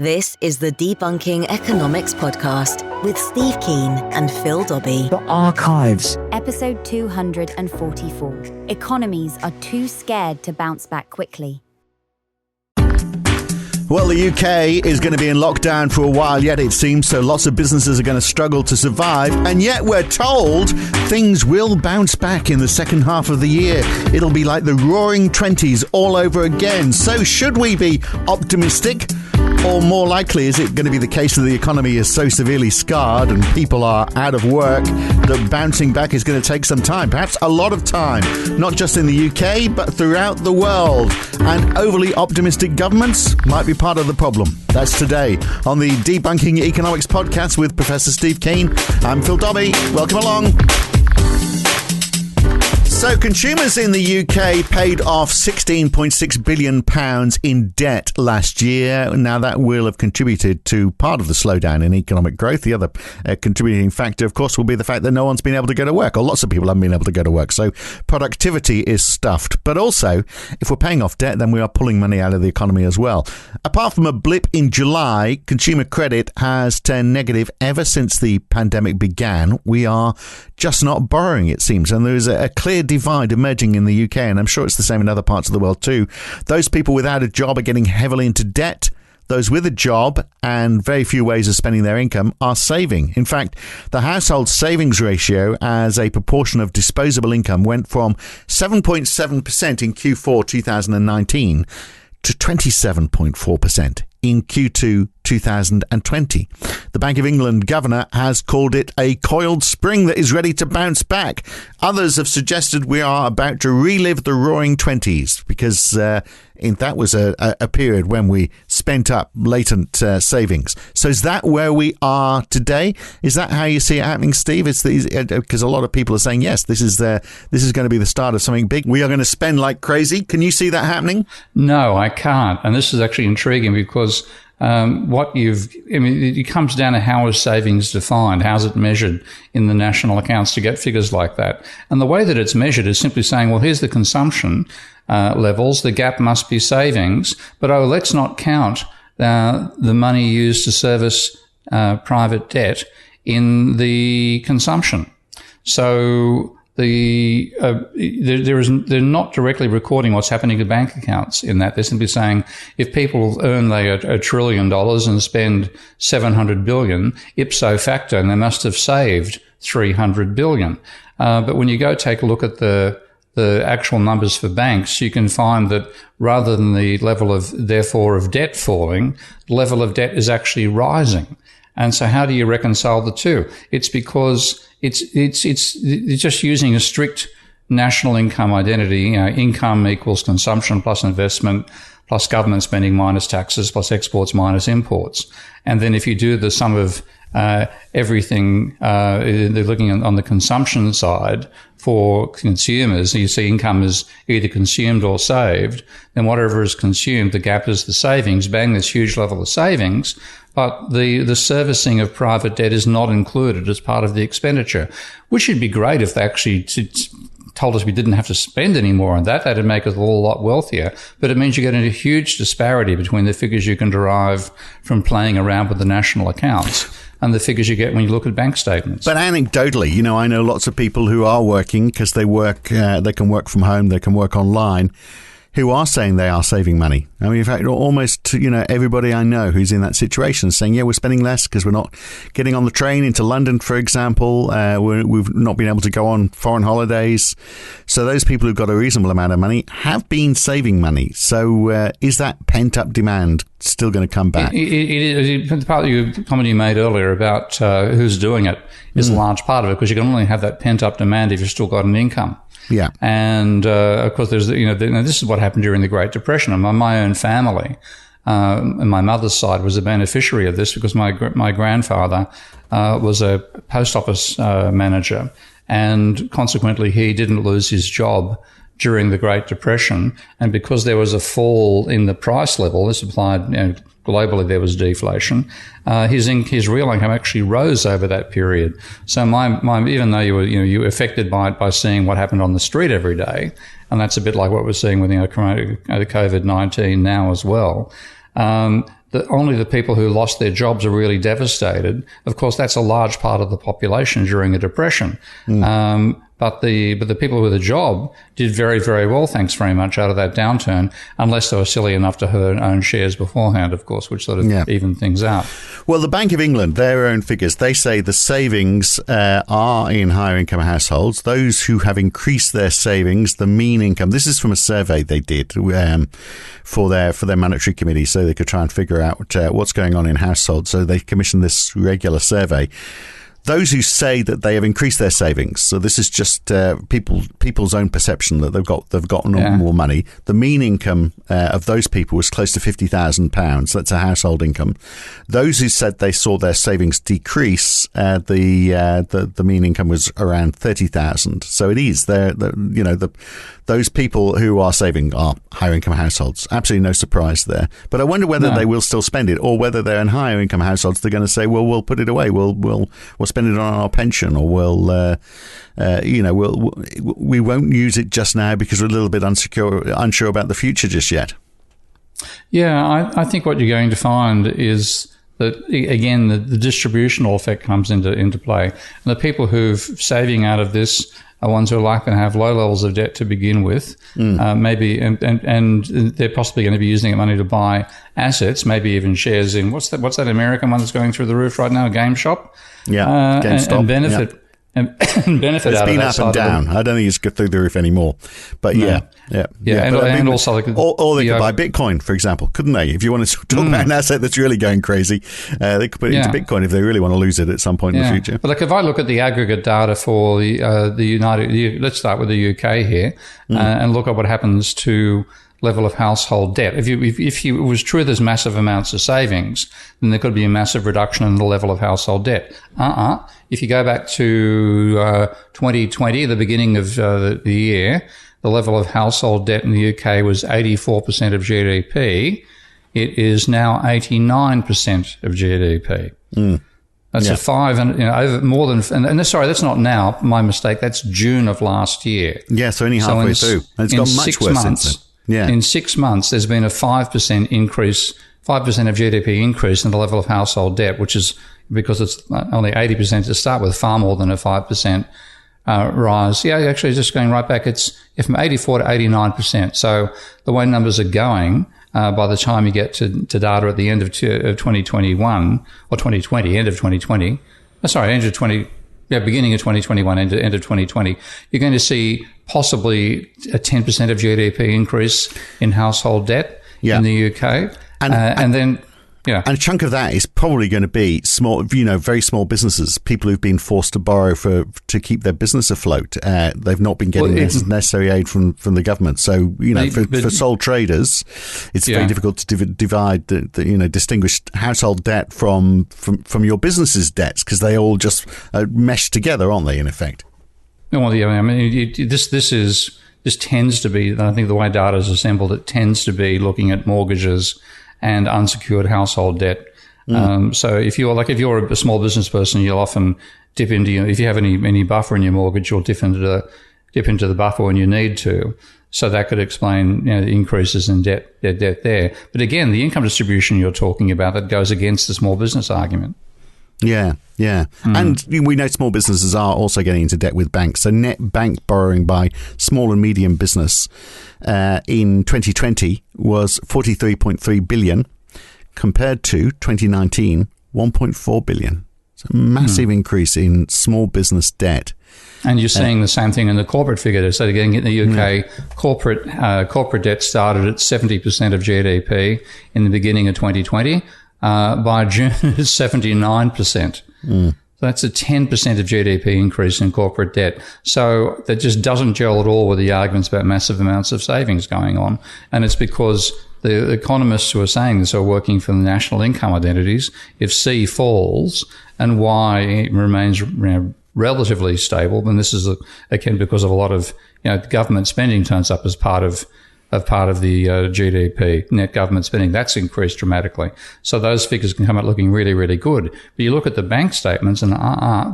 This is the Debunking Economics podcast with Steve Keen and Phil Dobbie. The Archives. Episode 244. Economies are too scared to bounce back quickly. Well, the UK is going to be in lockdown for a while yet, it seems, so lots of businesses are going to struggle to survive. And yet we're told things will bounce back in the second half of the year. It'll be like the roaring 20s all over again. So should we be optimistic? Or more likely, is it going to be the case that the economy is so severely scarred and people are out of work that bouncing back is going to take some time, perhaps a lot of time, not just in the UK, but throughout the world. And overly optimistic governments might be part of the problem. That's today on the Debunking Economics podcast with Professor Steve Keen. I'm Phil Dobbie. Welcome along. So consumers in the UK paid off £16.6 billion in debt last year. Now, that will have contributed to part of the slowdown in economic growth. The other contributing factor, of course, will be the fact that no one's been able to go to work, or lots of people haven't been able to go to work. So productivity is stuffed. But also, if we're paying off debt, then we are pulling money out of the economy as well. Apart from a blip in July, consumer credit has turned negative ever since the pandemic began. We are just not borrowing, it seems. And there is a clear divide emerging in the UK, and I'm sure it's the same in other parts of the world too. Those people without a job are getting heavily into debt. Those with a job and very few ways of spending their income are saving. In fact, the household savings ratio as a proportion of disposable income went from 7.7% in Q4 2019 to 27.4% in Q2 2020. The Bank of England governor has called it a coiled spring that is ready to bounce back. Others have suggested we are about to relive the roaring 20s because that was a period when we spent up latent savings. So is that where we are today? Is that how you see it happening, Steve? It's because a lot of people are saying, yes, this is going to be the start of something big. We are going to spend like crazy. Can you see that happening? No, I can't. And this is actually intriguing because it comes down to how is savings defined? How's it measured in the national accounts to get figures like that? And the way that it's measured is simply saying, well, here's the consumption levels. The gap must be savings. But, let's not count the money used to service private debt in the consumption. So they're not directly recording what's happening to bank accounts in that. They're simply saying if people earn $1 trillion and spend $700 billion, ipso facto, and they must have saved $300 billion. But when you go take a look at the actual numbers for banks, you can find that rather than the level of debt falling, the level of debt is actually rising. And so how do you reconcile the two? It's because it's just using a strict national income identity. Income equals consumption plus investment plus government spending minus taxes plus exports minus imports. And then if you do the sum of everything, they're looking on the consumption side for consumers. You see income is either consumed or saved. Then whatever is consumed, the gap is the savings. Bang, this huge level of savings. But the servicing of private debt is not included as part of the expenditure, which would be great if they actually told us we didn't have to spend any more on that. That'd make us all a lot wealthier. But it means you get a huge disparity between the figures you can derive from playing around with the national accounts and the figures you get when you look at bank statements. But anecdotally, I know lots of people who are working because they can work from home, they can work online, who are saying they are saving money. I mean, in fact, almost, everybody I know who's in that situation saying, yeah, we're spending less because we're not getting on the train into London, for example. We've not been able to go on foreign holidays. So those people who've got a reasonable amount of money have been saving money. So is that pent-up demand still going to come back? The part of your comment you made earlier about who's doing it is a large part of it, because you can only have that pent-up demand if you've still got an income. Yeah. And, of course, there's, this is what happened during the Great Depression. And my own family, and my mother's side was a beneficiary of this because my grandfather, was a post office, manager. And consequently, he didn't lose his job during the Great Depression. And because there was a fall in the price level, this applied, globally there was deflation, his real income actually rose over that period. So even though you were affected by it by seeing what happened on the street every day, and that's a bit like what we're seeing with the COVID-19 now as well, only the people who lost their jobs are really devastated. Of course, that's a large part of the population during a depression. But the people with a job did very, very well, thanks very much, out of that downturn, unless they were silly enough to own shares beforehand, of course, which sort of evened things out. Well, the Bank of England, their own figures, they say the savings are in higher income households. Those who have increased their savings, the mean income. This is from a survey they did for their monetary committee, so they could try and figure out what's going on in households. So they commissioned this regular survey. Those who say that they have increased their savings, so this is just people's own perception that they've got more money. The mean income of those people was close to £50,000. That's a household income. Those who said they saw their savings decrease, the mean income was around 30,000. So it is those people who are saving are higher income households. Absolutely no surprise there. But I wonder whether they will still spend it, or whether they're in higher income households. They're going to say, well, we'll put it away. We'll spend it on our pension, or we won't use it just now because we're a little bit unsure about the future just yet. Yeah, I think what you're going to find is that, again, the distributional effect comes into play. And the people who've saving out of this are ones who are likely to have low levels of debt to begin with, maybe, and they're possibly going to be using that money to buy assets, maybe even shares in what's that American one that's going through the roof right now, GameStop, GameStop, and benefit. Yeah. And benefit it's out been of that up and down. I don't think it's through the roof anymore. But and also, or they could buy Bitcoin, for example, couldn't they? If you want to talk about an asset that's really going crazy, they could put it into Bitcoin if they really want to lose it at some point in the future. But if I look at the aggregate data for let's start with the UK here, and look at what happens to level of household debt. If it was true there's massive amounts of savings, then there could be a massive reduction in the level of household debt. If you go back to 2020, the beginning of the year, the level of household debt in the UK was 84% of GDP. It is now 89% of GDP. That's a 5 and over more than. And sorry, that's not now. My mistake. That's June of last year. Yeah, so only halfway through. And it's got much worse since then. Yeah. In 6 months, there's been a 5% increase, 5% of GDP increase in the level of household debt, which is because it's only 80% to start with, far more than a 5% rise. Yeah, actually, just going right back, it's from 84 to 89%. So the way numbers are going, by the time you get to data at the end of 2021 or 2020, end of 2020, beginning of 2021, end of 2020, you're going to see possibly a 10% of GDP increase in household debt in the UK. And a chunk of that is probably going to be small, very small businesses, people who've been forced to borrow to keep their business afloat. They've not been getting necessary aid from the government. So, for sole traders, it's very difficult to divide distinguish household debt from your business's debts, because they all just mesh together, aren't they, in effect? Well, this tends to be, I think the way data is assembled, it tends to be looking at mortgages and unsecured household debt. So if you're a small business person, you'll often dip into if you have any buffer in your mortgage, you'll dip into the buffer when you need to. So that could explain the increases in debt there. But again, the income distribution you're talking about, that goes against the small business argument. Yeah. And we know small businesses are also getting into debt with banks. So net bank borrowing by small and medium business in 2020 was 43.3 billion compared to 2019, 1.4 billion. It's a massive increase in small business debt. And you're seeing the same thing in the corporate figure. So again, in the UK, corporate debt started at 70% of GDP in the beginning of 2020. By June, it's 79%. So that's a 10% of GDP increase in corporate debt. So that just doesn't gel at all with the arguments about massive amounts of savings going on. And it's because the economists who are saying this are working for the national income identities. If C falls and Y remains relatively stable, then this is again because of a lot of government spending turns up as part of of part of the GDP, net government spending. That's increased dramatically. So those figures can come out looking really, really good. But you look at the bank statements and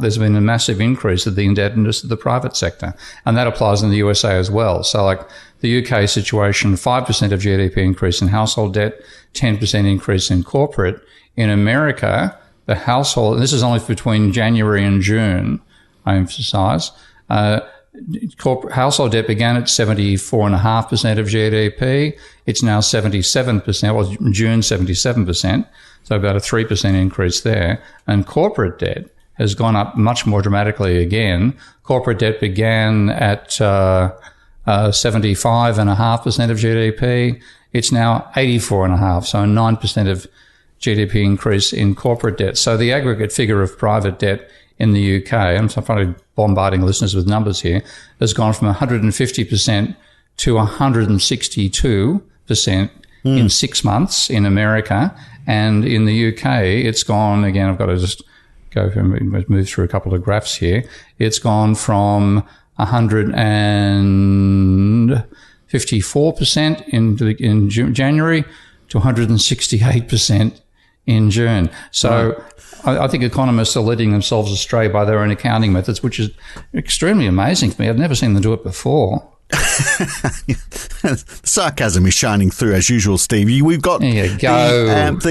there's been a massive increase of the indebtedness of the private sector. And that applies in the USA as well. So like the UK situation, 5% of GDP increase in household debt, 10% increase in corporate. In America, the household, this is only between January and June, I emphasize, household debt began at 74.5% of GDP. It's now 77%. Well, June, 77%. So about a 3% increase there. And corporate debt has gone up much more dramatically again. Corporate debt began at 75.5% of GDP. It's now 84.5%, so a 9% of GDP increase in corporate debt. So the aggregate figure of private debt in the UK, I'm probably bombarding listeners with numbers here, has gone from 150% to 162% in 6 months in America. And in the UK, it's gone, again, I've got to just move through a couple of graphs here. It's gone from 154% in January to 168% in June. So I think economists are leading themselves astray by their own accounting methods, which is extremely amazing to me. I've never seen them do it before. Sarcasm is shining through as usual, Steve. We've got there you go. And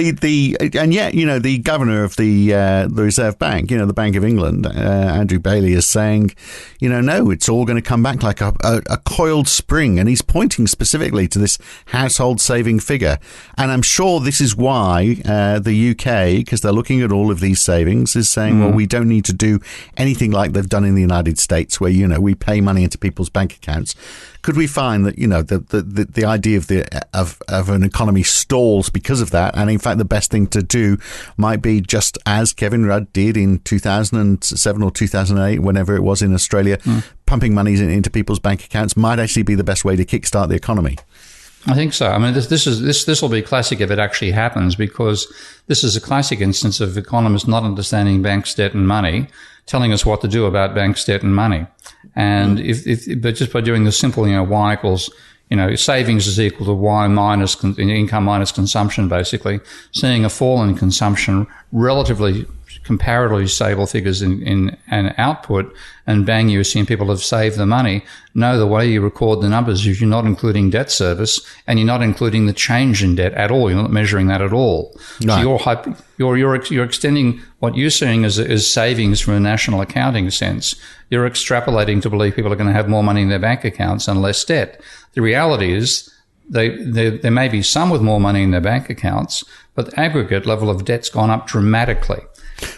yet, the governor of the Reserve Bank, the Bank of England, Andrew Bailey, is saying, no, it's all going to come back like a coiled spring, and he's pointing specifically to this household saving figure. And I'm sure this is why the UK, because they're looking at all of these savings, is saying, well, we don't need to do anything like they've done in the United States, where we pay money into people's bank accounts. Could we find that the idea of an economy stalls because of that, and in fact the best thing to do might be just as Kevin Rudd did in 2007 or 2008, whenever it was in Australia, pumping money into people's bank accounts might actually be the best way to kickstart the economy? I think so. I mean, this will be classic if it actually happens, because this is a classic instance of economists not understanding banks' debt and money, telling us what to do about banks' debt and money. And but just by doing the simple, Y equals, savings is equal to Y minus income minus consumption, basically, seeing a fall in consumption, relatively comparatively stable figures in an output, and bang, you're seeing people have saved the money. No, the way you record the numbers is you're not including debt service, and you're not including the change in debt at all. You're not measuring that at all. No. So you're extending what you're seeing as savings from a national accounting sense. You're extrapolating to believe people are going to have more money in their bank accounts and less debt. The reality is there may be some with more money in their bank accounts, but the aggregate level of debt's gone up dramatically.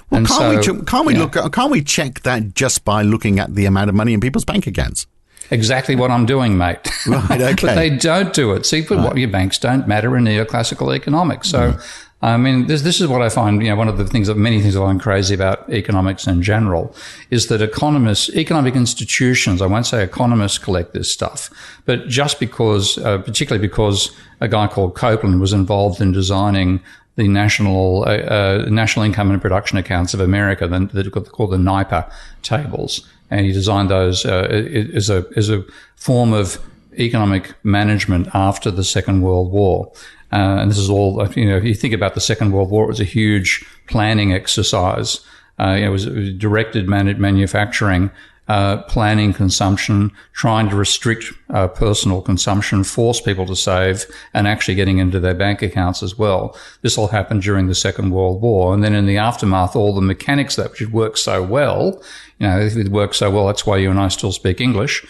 Well, can't we check that just by looking at the amount of money in people's bank accounts? Exactly what I'm doing, mate. Right, okay. But they don't do it. See, but what your banks don't matter in neoclassical economics. So, I mean, this is what I find, one of the things many things I find crazy about economics in general is that economic institutions, I won't say economists collect this stuff, but just because, particularly because a guy called Copeland was involved in designing the national income and production accounts of America, they're called the NIPA tables, and he designed those as a form of economic management after the Second World War. And this is all, if you think about the Second World War, it was a huge planning exercise. It was directed manufacturing, planning consumption, trying to restrict personal consumption, force people to save, and actually getting into their bank accounts as well. This all happened during the Second World War. And then in the aftermath, all the mechanics that which worked so well, if it worked so well, that's why you and I still speak English.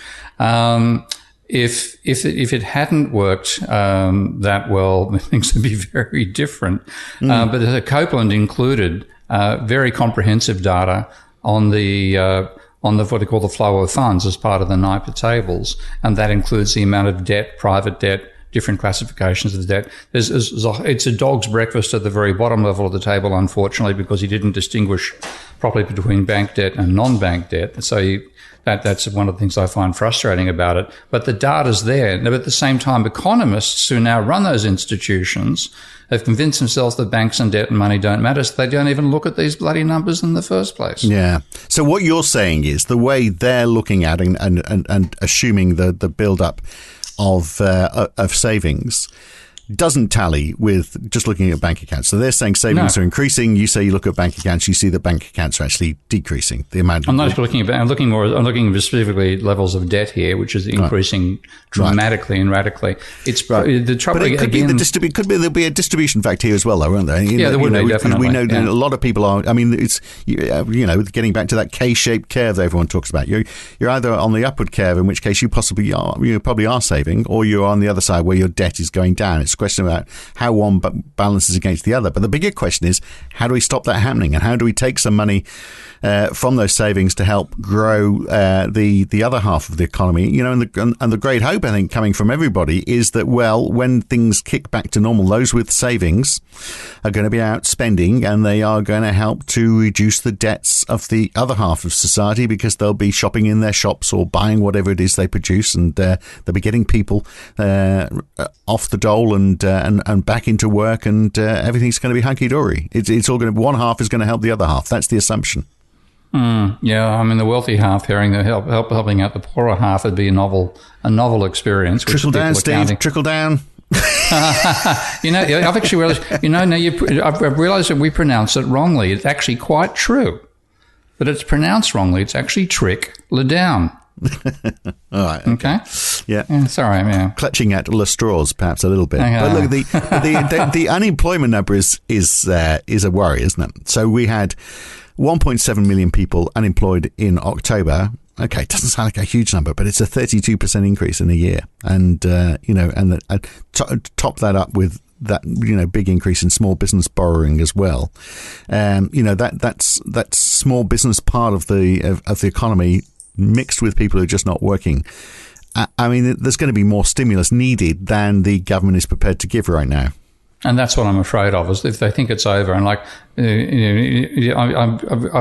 If it hadn't worked that well, things would be very different. But Copeland included very comprehensive data on what they call the flow of funds as part of the NIPA tables, and that includes the amount of debt, private debt, different classifications of the debt. It's a dog's breakfast at the very bottom level of the table, unfortunately, because he didn't distinguish properly between bank debt and non-bank debt. So that's one of the things I find frustrating about it. But the data's there. But at the same time, economists who now run those institutions have convinced themselves that banks and debt and money don't matter, so they don't even look at these bloody numbers in the first place. Yeah. So what you're saying is the way they're looking at and assuming the build-up of savings doesn't tally with just looking at bank accounts. So they're saying savings are increasing. You say you look at bank accounts, you see that bank accounts are actually decreasing. The amount. I'm not looking at. I'm looking specifically at levels of debt here, which is increasing dramatically and radically. It's the trouble. But it could again, there'll be a distribution factor here as well, though, won't there? There would be, definitely. We know that a lot of people are. I mean, it's getting back to that K-shaped curve that everyone talks about. You're either on the upward curve, in which case you probably are saving, or you're on the other side where your debt is going down. It's a question about how one balances against the other. But the bigger question is, how do we stop that happening? And how do we take some money from those savings to help grow the other half of the economy? And the great hope, I think, coming from everybody is that, well, when things kick back to normal, those with savings are going to be out spending, and they are going to help to reduce the debts of the other half of society, because they'll be shopping in their shops or buying whatever it is they produce, and they'll be getting people off the dole and back into work, and everything's going to be hunky-dory. It's all going to, one half is going to help the other half. That's the assumption. Yeah, I mean, the wealthy half hearing the helping out the poorer half would be a novel experience. Trickle down, Steve. Trickle down. I've actually realized. I've realized that we pronounce it wrongly. It's actually quite true, but it's pronounced wrongly. It's actually trickle down. All right. Okay. Yeah. Sorry. Yeah. Clutching at the straws, perhaps a little bit. Okay. But look, the unemployment number is a worry, isn't it? So we had 1.7 million people unemployed in October. Okay, it doesn't sound like a huge number, but it's a 32% increase in a year, and top that up with that big increase in small business borrowing as well. That's small business part of the economy mixed with people who are just not working. I mean, there's going to be more stimulus needed than the government is prepared to give right now. And that's what I'm afraid of, is if they think it's over. And I've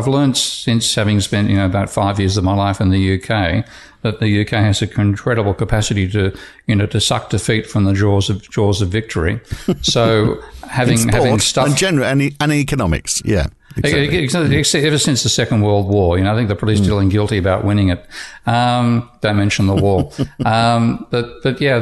learned since having spent about 5 years of my life in the UK that the UK has an incredible capacity to suck defeat from the jaws of victory. So having stuff and general and economics, yeah. Exactly. Ever since the Second World War, I think they're pretty feeling guilty about winning it. Don't mention the war. But yeah,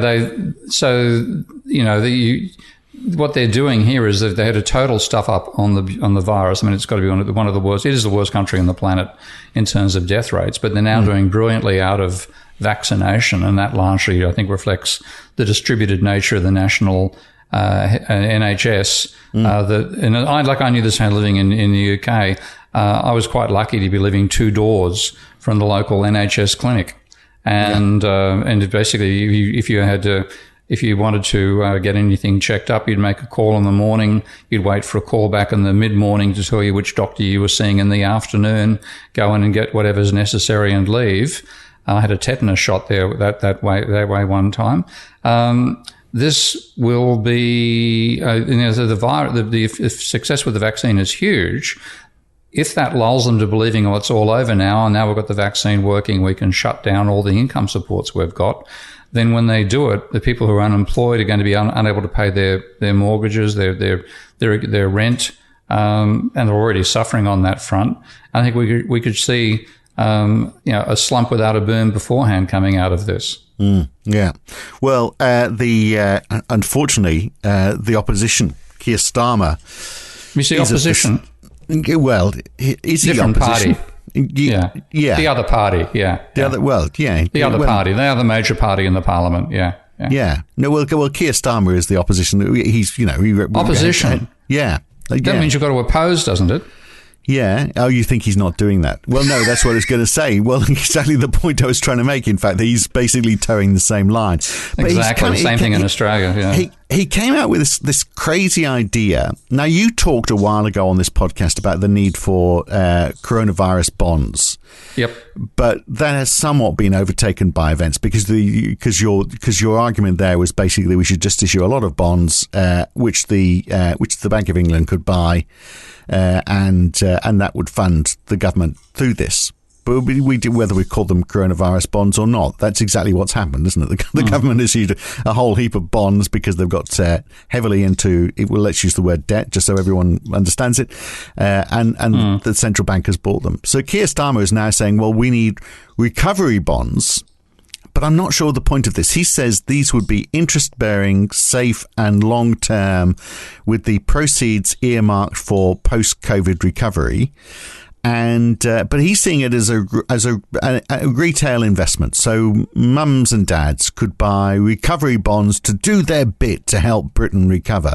what they're doing here is that they had a total stuff up on the virus. I mean, it's got to be one of the worst. It is the worst country on the planet in terms of death rates, but they're now doing brilliantly out of vaccination, and that largely, I think, reflects the distributed nature of the national NHS. I knew this living in the UK. I was quite lucky to be living 2 doors from the local NHS clinic, and basically, if you wanted to get anything checked up, you'd make a call in the morning. You'd wait for a call back in the mid-morning to tell you which doctor you were seeing in the afternoon. Go in and get whatever's necessary and leave. I had a tetanus shot there that way one time. This will be the success with the vaccine is huge. If that lulls them to believing, it's all over now, and now we've got the vaccine working, we can shut down all the income supports we've got. Then when they do it, the people who are unemployed are going to be unable to pay their mortgages, their rent, and they're already suffering on that front. I think we could see a slump without a boom beforehand coming out of this. Yeah. Well, unfortunately, the opposition, Keir Starmer, is the opposition. Is he different opposition? Party? Yeah. The other party. Yeah. The other party. They are the major party in the parliament. Yeah. No. Well, Keir Starmer is the opposition. He's opposition. Yeah. That means you've got to oppose, doesn't it? Yeah. Oh, you think he's not doing that? Well, no, that's what I was going to say. Well, exactly the point I was trying to make, in fact, that he's basically towing the same line. But exactly. The same thing in Australia. Yeah. He came out with this crazy idea. Now, you talked a while ago on this podcast about the need for coronavirus bonds. Yep. But that has somewhat been overtaken by events because your argument there was basically we should just issue a lot of bonds, which the Bank of England could buy, and that would fund the government through this. But we did, whether we call them coronavirus bonds or not, that's exactly what's happened, isn't it? The government issued a whole heap of bonds because they've got heavily into, let's use the word debt, just so everyone understands it, and the central bank has bought them. So Keir Starmer is now saying, well, we need recovery bonds, but I'm not sure the point of this. He says these would be interest-bearing, safe and long-term, with the proceeds earmarked for post-COVID recovery. And but he's seeing it as a retail investment. So mums and dads could buy recovery bonds to do their bit to help Britain recover.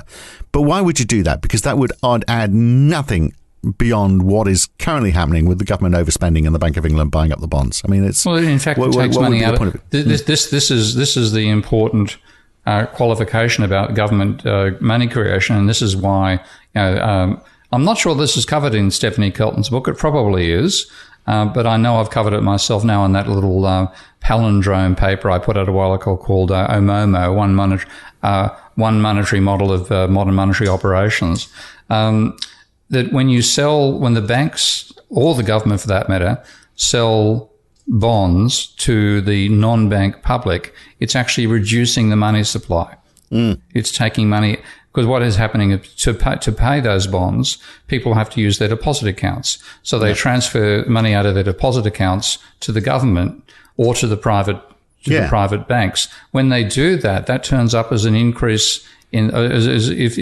But why would you do that? Because that would add nothing beyond what is currently happening with the government overspending and the Bank of England buying up the bonds. I mean, it's in fact, it takes money out of it. This is the important qualification about government money creation, and this is why I'm not sure this is covered in Stephanie Kelton's book. It probably is, but I know I've covered it myself now in that little palindrome paper I put out a while ago called OMOMO, One Monetary Model of Modern Monetary Operations. That when the banks, or the government for that matter, sell bonds to the non-bank public, it's actually reducing the money supply. It's taking money, because what is happening to pay those bonds, people have to use their deposit accounts. So they transfer money out of their deposit accounts to the government or to the private banks. When they do that, that turns up as an increase in if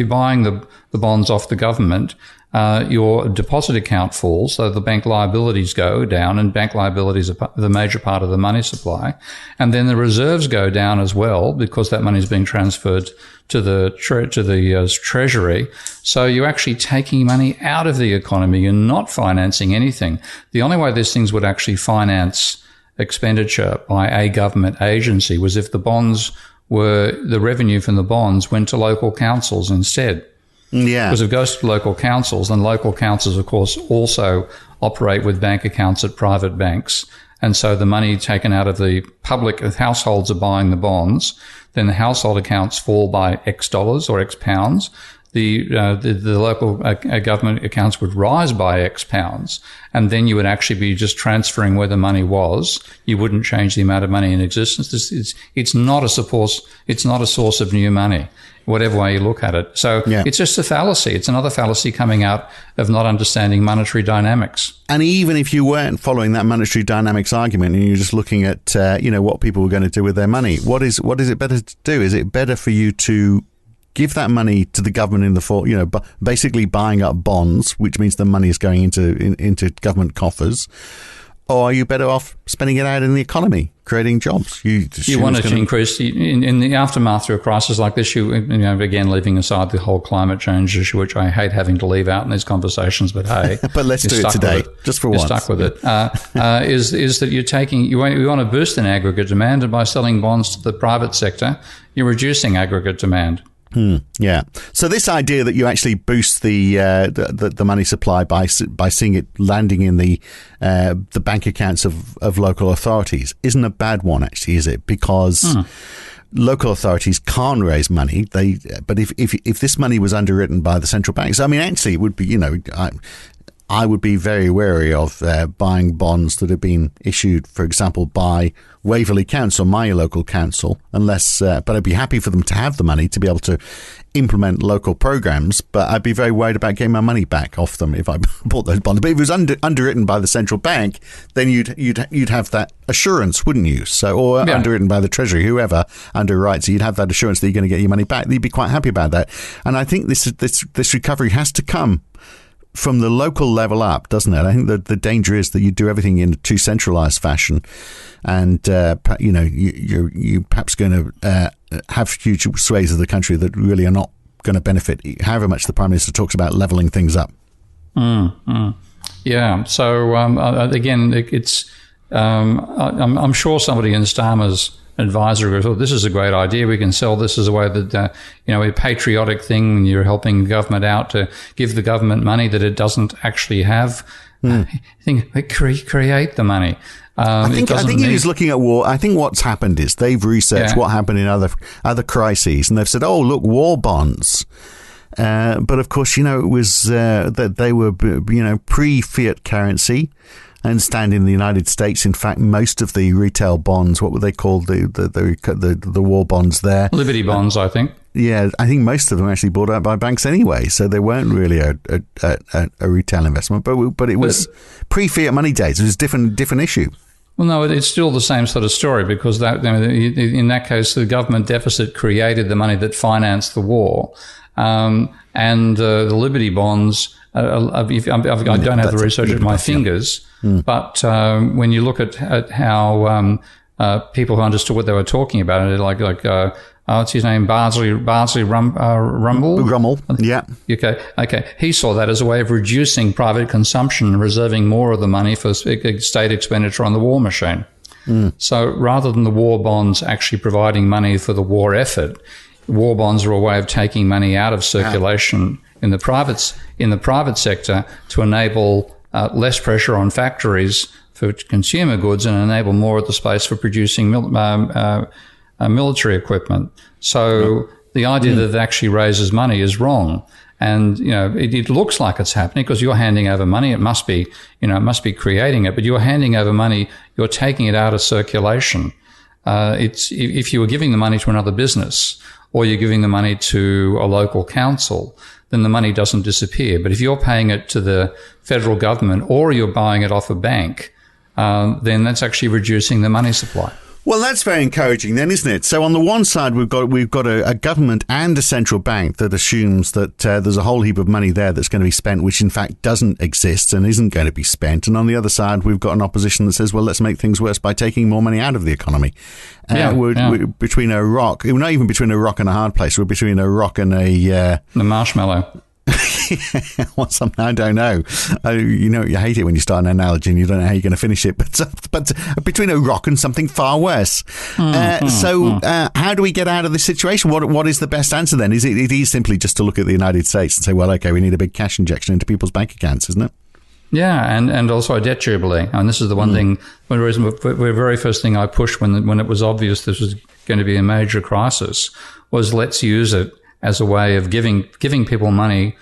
you're buying the bonds off the government, your deposit account falls, so the bank liabilities go down, and bank liabilities are the major part of the money supply. And then the reserves go down as well, because that money is being transferred to the treasury. So you're actually taking money out of the economy. You're not financing anything. The only way these things would actually finance expenditure by a government agency was if the revenue from the bonds went to local councils instead. Yeah. Because if it goes to local councils, then local councils, of course, also operate with bank accounts at private banks. And so the money taken out of the public, if households are buying the bonds, then the household accounts fall by X dollars or X pounds. The local government accounts would rise by X pounds, and then you would actually be just transferring where the money was. You wouldn't change the amount of money in existence. It's not a source of new money, whatever way you look at it. So It's just a fallacy. It's another fallacy coming out of not understanding monetary dynamics. And even if you weren't following that monetary dynamics argument and you're just looking at what people were going to do with their money, what is it better to do? Is it better for you to give that money to the government in the form, basically buying up bonds, which means the money is going into government coffers, or are you better off spending it out in the economy, creating jobs? You want to increase in the aftermath of a crisis like this. Again, leaving aside the whole climate change issue, which I hate having to leave out in these conversations, but hey, but let's do it today, just for once. You're stuck with it. Is that you want to boost an aggregate demand, and by selling bonds to the private sector, you're reducing aggregate demand. Yeah. So this idea that you actually boost the money supply by seeing it landing in the bank accounts of local authorities isn't a bad one, actually, is it? Because local authorities can't raise money. But if this money was underwritten by the central banks, I mean, actually, it would be, I would be very wary of buying bonds that have been issued, for example, by Waverley Council, my local council, but I'd be happy for them to have the money to be able to implement local programs. But I'd be very worried about getting my money back off them if I bought those bonds. But if it was underwritten by the central bank, then you'd have that assurance, wouldn't you? Underwritten by the Treasury, whoever underwrites it, you'd have that assurance that you're going to get your money back. You'd be quite happy about that. And I think this recovery has to come from the local level up, doesn't it? I think that the danger is that you do everything in a too centralised fashion, and you're perhaps going to have huge swathes of the country that really are not going to benefit, however much the Prime Minister talks about levelling things up. Yeah. So again, it's I'm sure somebody in Starmer's advisor goes, this is a great idea. We can sell this as a way that, a patriotic thing. You're helping government out to give the government money that it doesn't actually have. I think create the money. I think he was looking at war. I think what's happened is they've researched what happened in other crises, and they've said, oh, look, war bonds. But of course, it was that they were, pre-fiat currency. I understand in the United States, in fact, most of the retail bonds, what were they called, the war bonds there? Liberty bonds, I think. Yeah, I think most of them actually bought out by banks anyway, so they weren't really a retail investment. But it was pre-fiat money days. It was a different issue. Well, no, it's still the same sort of story, because in that case, the government deficit created the money that financed the war. And the Liberty bonds, I don't have the research at my fingers, but when you look at how people who understood what they were talking about, what's his name, Barnsley Rumble? Rummel, yeah. Okay. He saw that as a way of reducing private consumption and reserving more of the money for state expenditure on the war machine. So rather than the war bonds actually providing money for the war effort, war bonds are a way of taking money out of circulation in the private sector to enable less pressure on factories for consumer goods and enable more of the space for producing military equipment. So the idea that it actually raises money is wrong. And, it looks like it's happening because you're handing over money. It must be creating it, but you're handing over money. You're taking it out of circulation. If you were giving the money to another business or you're giving the money to a local council, then the money doesn't disappear. But if you're paying it to the federal government or you're buying it off a bank, then that's actually reducing the money supply. Well, that's very encouraging then, isn't it? So on the one side, we've got a government and a central bank that assumes that there's a whole heap of money there that's going to be spent, which in fact doesn't exist and isn't going to be spent. And on the other side, we've got an opposition that says, well, let's make things worse by taking more money out of the economy. We're between a rock, we're not even between a rock and a hard place. We're between a rock and the marshmallow. I don't know. You hate it when you start an analogy and you don't know how you're going to finish it. But between a rock and something far worse. How do we get out of this situation? What is the best answer then? Is it simply just to look at the United States and say, well, okay, we need a big cash injection into people's bank accounts, isn't it? Yeah, and also a debt jubilee. And this is the one thing. One reason, the very first thing I pushed when it was obvious this was going to be a major crisis was let's use it as a way of giving people money,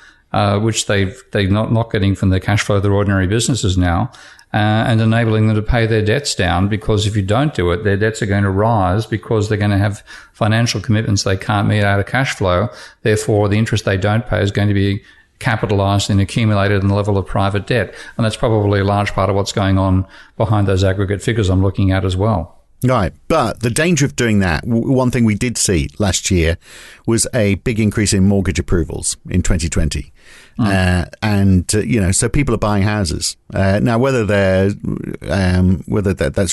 which they're not getting from the cash flow of their ordinary businesses now, and enabling them to pay their debts down, because if you don't do it, their debts are going to rise because they're going to have financial commitments they can't meet out of cash flow. Therefore, the interest they don't pay is going to be capitalized and accumulated in the level of private debt. And that's probably a large part of what's going on behind those aggregate figures I'm looking at as well. Right. But the danger of doing that, one thing we did see last year was a big increase in mortgage approvals in 2020. So people are buying houses now, whether that's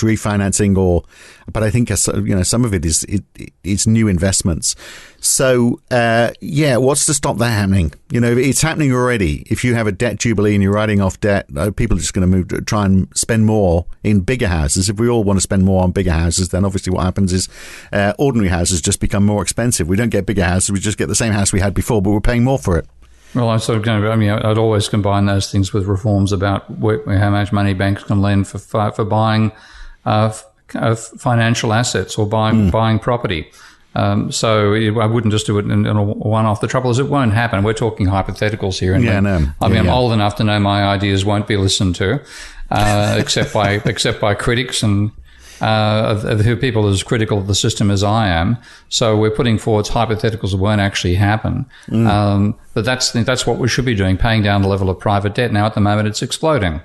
refinancing but I think some of it is it's new investments. So what's to stop that happening? It's happening already. If you have a debt jubilee and you're writing off debt, people are just going to try and spend more in bigger houses. If we all want to spend more on bigger houses, then obviously what happens is ordinary houses just become more expensive. We don't get bigger houses; we just get the same house we had before, but we're paying more for it. Well, I'd always combine those things with reforms about how much money banks can lend for buying financial assets or buying property. So I wouldn't just do it in a one-off. The trouble is it won't happen. We're talking hypotheticals here. And I'm old enough to know my ideas won't be listened to, except by critics and who people as critical of the system as I am. So we're putting forward hypotheticals that won't actually happen. But that's what we should be doing, paying down the level of private debt. Now at the moment it's exploding.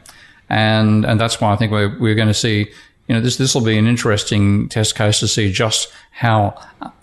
And that's why I think we're going to see, this will be an interesting test case to see just how,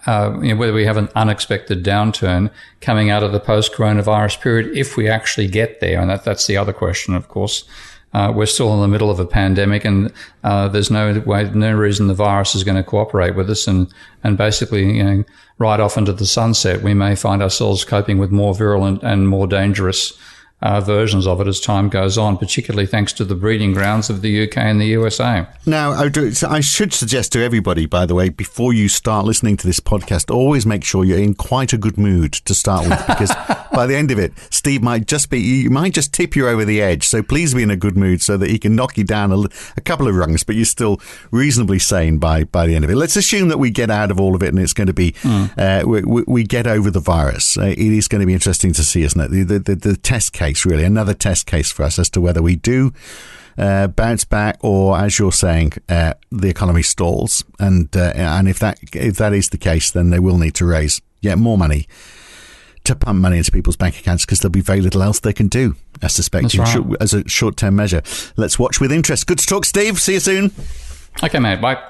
whether we have an unexpected downturn coming out of the post-coronavirus period, if we actually get there. And that's the other question, of course. We're still in the middle of a pandemic, and there's no reason the virus is going to cooperate with us, and basically, right off into the sunset, we may find ourselves coping with more virulent and more dangerous versions of it as time goes on, particularly thanks to the breeding grounds of the UK and the USA. Now, I should suggest to everybody, by the way, before you start listening to this podcast, always make sure you're in quite a good mood to start with, because by the end of it, Steve might just tip you over the edge. So please be in a good mood so that he can knock you down a couple of rungs, but you're still reasonably sane by the end of it. Let's assume that we get out of all of it and it's going to be, we get over the virus. It is going to be interesting to see, isn't it? The test case, really, another test case for us as to whether we do bounce back, or, as you're saying, the economy stalls. And if that is the case, then they will need to raise yet more money to pump money into people's bank accounts, because there'll be very little else they can do, I suspect, as a short-term measure. Let's watch with interest. Good to talk, Steve. See you soon. Okay, mate. Bye.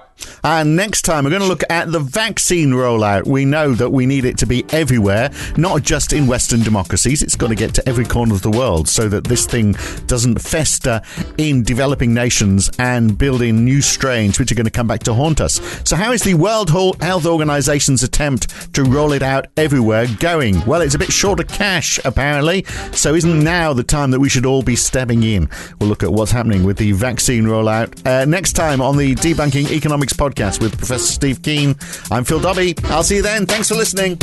And next time, we're going to look at the vaccine rollout. We know that we need it to be everywhere, not just in Western democracies. It's got to get to every corner of the world so that this thing doesn't fester in developing nations and build in new strains which are going to come back to haunt us. So how is the World Health Organization's attempt to roll it out everywhere going? Well, it's a bit short of cash, apparently. So isn't now the time that we should all be stepping in? We'll look at what's happening with the vaccine rollout next time on the Debunking Economics podcast with Professor Steve Keen. I'm Phil Dobbie. I'll see you then. Thanks for listening.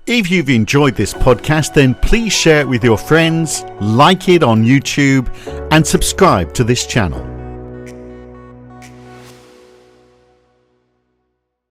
If you've enjoyed this podcast, then please share it with your friends, like it on YouTube, and subscribe to this channel.